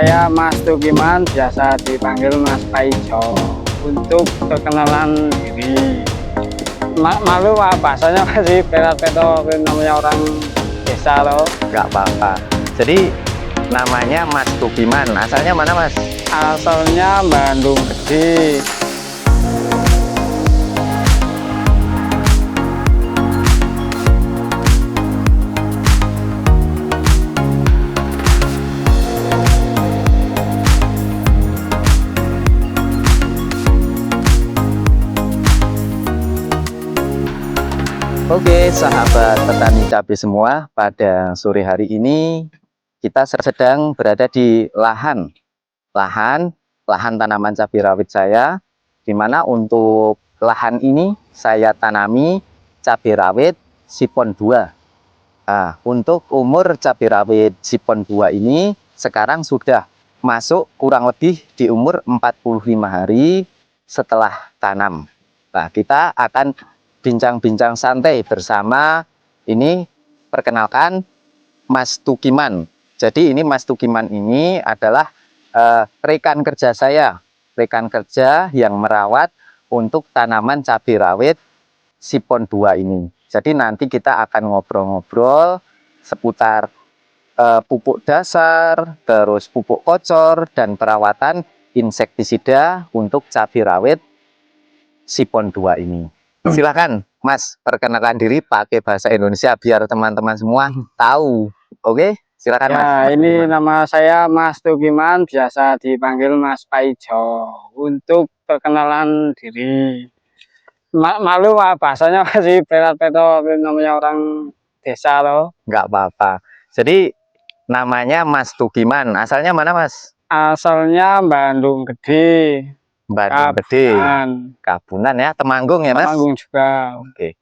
Saya Mas Tukiman, biasa dipanggil Mas Paijo. Untuk perkenalan diri, malu Pak, bahasanya masih petot-petot namanya orang desa loh. Nggak apa-apa. Jadi namanya Mas Tukiman, asalnya mana Mas? Asalnya Bandung Gede. Oke, sahabat petani cabai semua, pada sore hari ini kita sedang berada di lahan tanaman cabai rawit saya, di mana untuk lahan ini saya tanami cabai rawit Sipon 2. Nah, untuk umur cabai rawit Sipon 2 ini sekarang sudah masuk kurang lebih di umur 45 hari setelah tanam. Nah, kita akan bincang-bincang santai bersama. Ini perkenalkan Mas Tukiman. Jadi ini Mas Tukiman ini adalah rekan kerja saya, rekan kerja yang merawat untuk tanaman cabai rawit Sipon 2 ini. Jadi nanti kita akan ngobrol-ngobrol seputar pupuk dasar, terus pupuk kocor, dan perawatan insektisida untuk cabai rawit Sipon 2 ini. Silakan Mas, perkenalkan diri pakai bahasa Indonesia biar teman-teman semua tahu. Oke, silakan Mas. Ya, ini nama saya Mas Tukiman, biasa dipanggil Mas Paijo. Untuk perkenalan diri, malu Pak, bahasanya masih petot-petot namanya orang desa loh. Nggak apa-apa. Jadi namanya Mas Tukiman, asalnya mana Mas? Asalnya Bandung Gede. Bandung Gede, Kabunan ya, Temanggung ya Mas? Temanggung juga. Oke.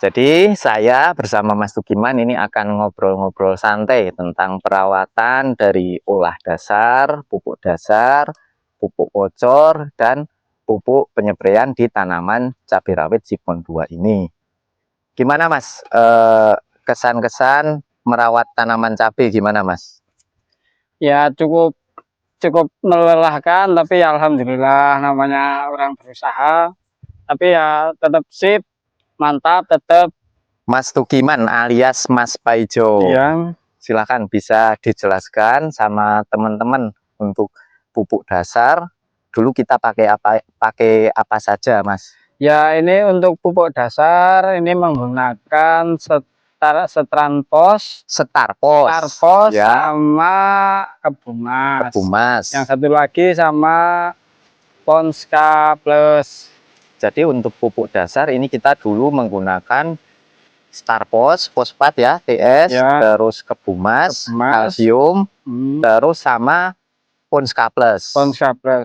Jadi saya bersama Mas Tukiman ini akan ngobrol-ngobrol santai tentang perawatan dari olah dasar, pupuk kocor, dan pupuk penyempraian di tanaman cabai rawit Sipon 2 ini. Gimana Mas? Kesan-kesan merawat tanaman cabai gimana Mas? Ya cukup melelahkan, tapi ya alhamdulillah namanya orang berusaha. Tapi ya tetap sip, mantap tetap. Mas Tukiman alias Mas Paijo. Yang silakan bisa dijelaskan sama teman-teman untuk pupuk dasar. Dulu kita pakai apa saja, Mas? Ya ini untuk pupuk dasar ini menggunakan Starpos ya, sama Kebumas. Yang satu lagi sama Ponska Plus. Jadi untuk pupuk dasar ini kita dulu menggunakan Starpos, fosfat ya, TS, ya. Terus Kebumas, kalsium, terus sama Ponska Plus.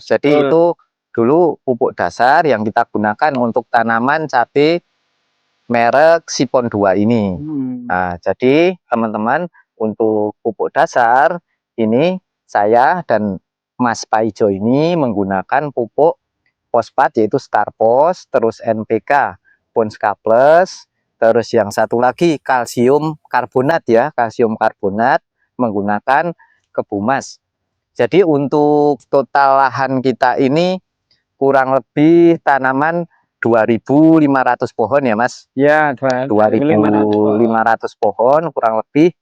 Jadi itu dulu pupuk dasar yang kita gunakan untuk tanaman cabai merek Sipon 2 ini. Nah, jadi teman-teman untuk pupuk dasar ini saya dan Mas Paijo ini menggunakan pupuk fosfat yaitu Starpos, terus NPK Ponska Plus, terus yang satu lagi kalsium karbonat ya, kalsium karbonat menggunakan Kebumas. Jadi untuk total lahan kita ini kurang lebih tanaman 2.500 pohon ya Mas? Ya, 2.500 pohon kurang lebih.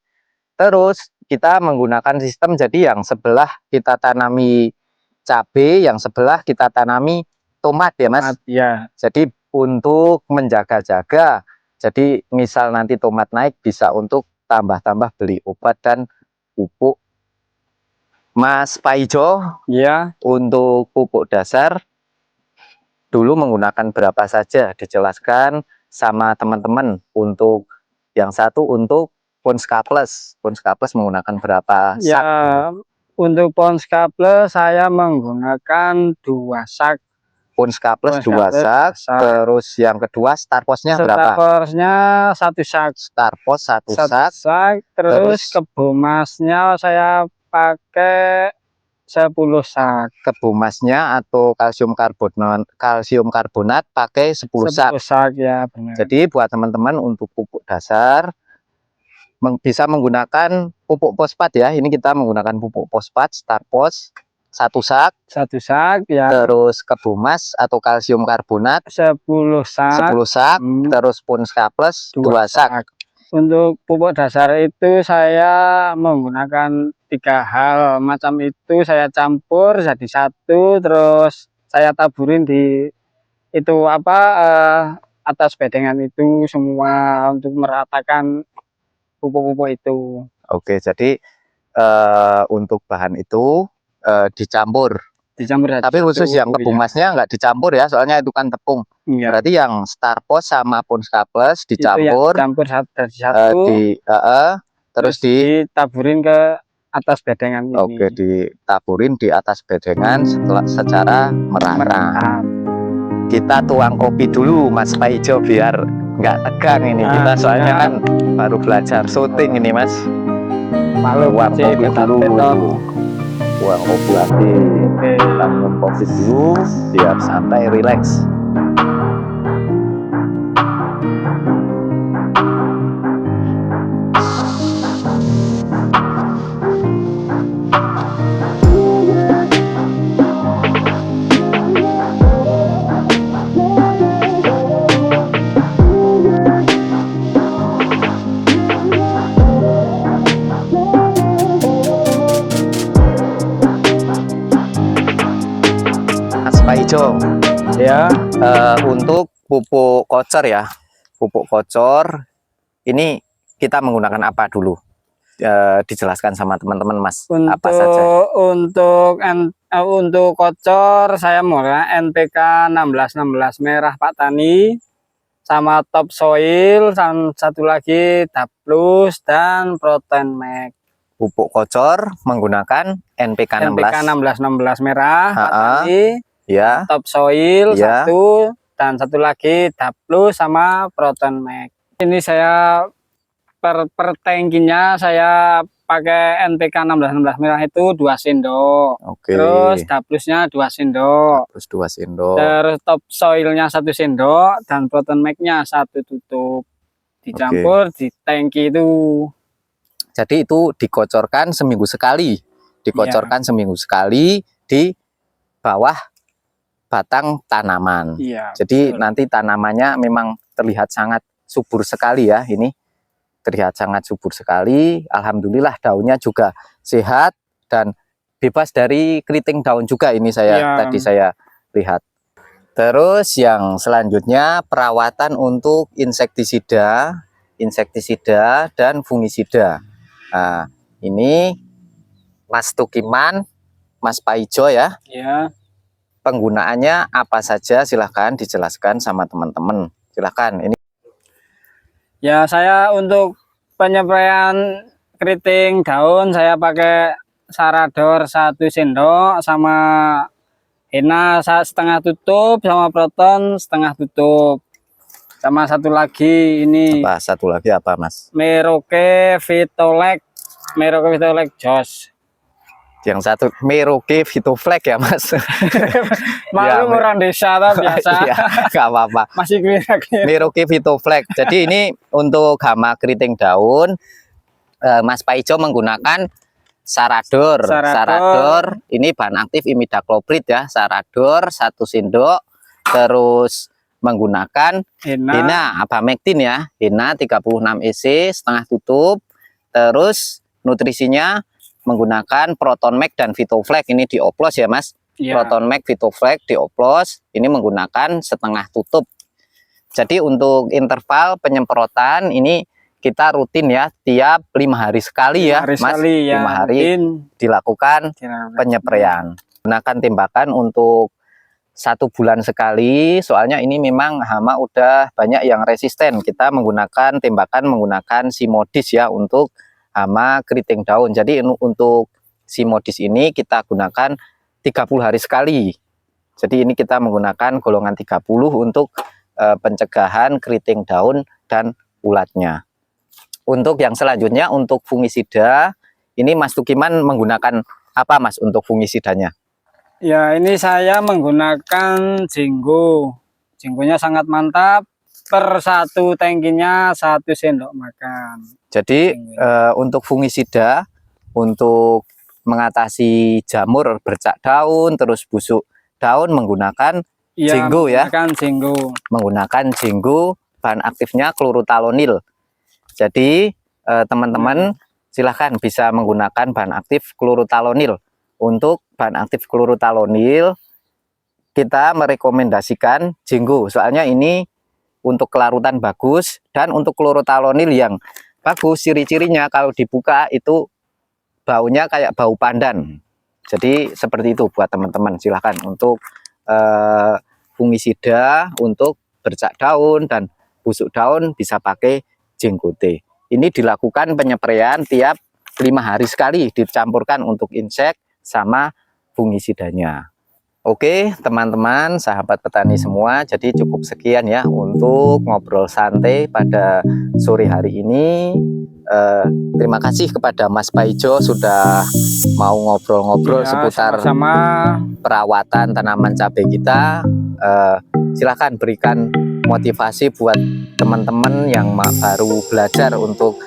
Terus kita menggunakan sistem, jadi yang sebelah kita tanami cabai, yang sebelah kita tanami tomat ya Mas? Ya. Jadi untuk menjaga-jaga, jadi misal nanti tomat naik bisa untuk tambah-tambah beli obat dan pupuk. Mas Paijo, ya, untuk pupuk dasar dulu menggunakan berapa saja, dijelaskan sama teman-teman. Untuk yang satu untuk Ponska Plus menggunakan berapa sak? Ya, untuk Ponska Plus saya menggunakan 2 sak. Ponska Plus 2 sak. Terus yang kedua Starposnya berapa? Starposnya 1 sak. Starpos 1 sak. Terus Kebumasnya saya pakai 10 sak. Kebumasnya atau kalsium karbonat pakai 10 sak. sak ya, benar. Jadi buat teman-teman untuk pupuk dasar bisa menggunakan pupuk fosfat ya. Ini kita menggunakan pupuk fosfat Starpos 1 sak, ya, terus Kebumas atau kalsium karbonat 10 sak, 10 sak, terus Punska Plus 2 sak. Untuk pupuk dasar itu saya menggunakan 3 hal macam itu, saya campur jadi satu, terus saya taburin di itu atas bedengan itu semua untuk meratakan pupuk-pupuk itu. Oke, jadi untuk bahan itu dicampur. Tapi khusus yang Kebumasnya nggak dicampur ya, soalnya itu kan tepung. Iya. Berarti yang Starpos sama Punska Plus dicampur, terus ditaburin ke atas bedengan ini. Oke, ditaburin di atas bedengan secara merata. Kita tuang kopi dulu Mas Paijo biar nggak tegang ini. Kita soalnya kan baru belajar syuting ini Mas. Tuang kopi dulu. Tuang kopi lagi. Kita minum kopi dulu biar santai, rileks. Pak Ijo, ya, untuk pupuk kocor ya, pupuk kocor ini kita menggunakan apa dulu? Dijelaskan sama teman-teman Mas. Apa saja? Untuk kocor saya menggunakan NPK 1616 merah Pak Tani, sama Top Soil, dan satu lagi Daplus dan Protein Max. Pupuk kocor menggunakan NPK 1616 merah Pak Tani. Ya. Top Soil ya. Dan satu lagi Daplus sama Proton Max. Ini saya per tangkinya saya pakai NPK 1616 merah itu 2 sendok. Oke. Terus Daplusnya 2 sendok. Daplus 2 sendok. Terus Top Soilnya 1 sendok dan Proton Max-nya 1 tutup. Dicampur di tangki itu. Jadi itu dikocorkan seminggu sekali. Dikocorkan seminggu sekali di bawah batang tanaman. Jadi nanti tanamannya memang terlihat sangat subur sekali ya. Ini terlihat sangat subur sekali. Alhamdulillah daunnya juga sehat dan bebas dari keriting daun juga. Ini tadi saya lihat. Terus yang selanjutnya perawatan untuk insektisida dan fungisida. Nah, ini Mas Tukiman, Mas Paijo ya. Iya. Penggunaannya apa saja, silahkan dijelaskan sama teman-teman. Silahkan ini. Ya, saya untuk penyempraian keriting daun saya pakai Sarador 1 sendok sama Hena setengah tutup sama Proton setengah tutup. Sama satu lagi ini. Satu lagi apa Mas? Merauke Vitolek Jos. Yang satu Merauke Vitoflex ya Mas. Malu orang desa tak biasa. Ya, nggak apa-apa. Masih kira-kira. Merauke Vitoflex. Jadi ini untuk hama keriting daun, Mas Paijo menggunakan Sarador. Ini bahan aktif imidacloprid ya. Sarador 1 sendok. Terus menggunakan Hena Abamectin ya. Hena 36 EC setengah tutup. Terus nutrisinya menggunakan Proton Max dan Vitoflex, ini dioplos ya Mas. Proton Max, Vitoflex dioplos, ini menggunakan setengah tutup. Jadi untuk interval penyemprotan ini kita rutin ya, tiap 5 hari sekali ya Mas. 5 hari dilakukan penyempraian. Gunakan tembakan untuk 1 bulan sekali, soalnya ini memang hama udah banyak yang resisten. Kita menggunakan tembakan menggunakan Simodis ya untuk hama keriting daun. Jadi untuk Simodis ini kita gunakan 30 hari sekali. Jadi ini kita menggunakan golongan 30 untuk pencegahan keriting daun dan ulatnya. Untuk yang selanjutnya untuk fungisida, ini Mas Tukiman menggunakan apa Mas untuk fungisidanya? Ya, ini saya menggunakan Jinggo. Jinggonya sangat mantap. per satu tangkinya 1 sendok makan. Jadi untuk fungisida untuk mengatasi jamur bercak daun terus busuk daun menggunakan jenggo ya. Menggunakan jenggo. Menggunakan jenggo, bahan aktifnya klorotalonil. Jadi teman-teman silahkan bisa menggunakan bahan aktif klorotalonil. Untuk bahan aktif klorotalonil kita merekomendasikan jenggo, soalnya ini untuk kelarutan bagus, dan untuk klorotalonil yang bagus ciri-cirinya kalau dibuka itu baunya kayak bau pandan. Jadi seperti itu buat teman-teman, silahkan untuk fungisida untuk bercak daun dan busuk daun bisa pakai jenggote. Ini dilakukan penyepraian tiap 5 hari sekali, dicampurkan untuk insek sama fungisidanya. Oke teman-teman, sahabat petani semua, jadi cukup sekian ya untuk ngobrol santai pada sore hari ini. Terima kasih kepada Mas Paijo sudah mau ngobrol-ngobrol seputar perawatan tanaman cabai kita. Silahkan berikan motivasi buat teman-teman yang baru belajar untuk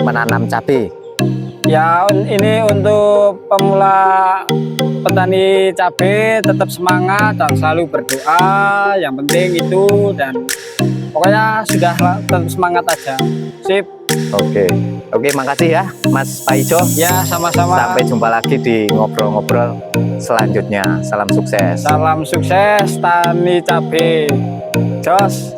menanam cabai. Ya, ini untuk pemula petani cabai, tetap semangat dan selalu berdoa. Yang penting itu, dan pokoknya sudah tetap semangat aja. Sip. Oke, makasih ya Mas Paijo. Ya, sama-sama. Sampai jumpa lagi di ngobrol-ngobrol selanjutnya. Salam sukses. Salam sukses tani cabai. Jos.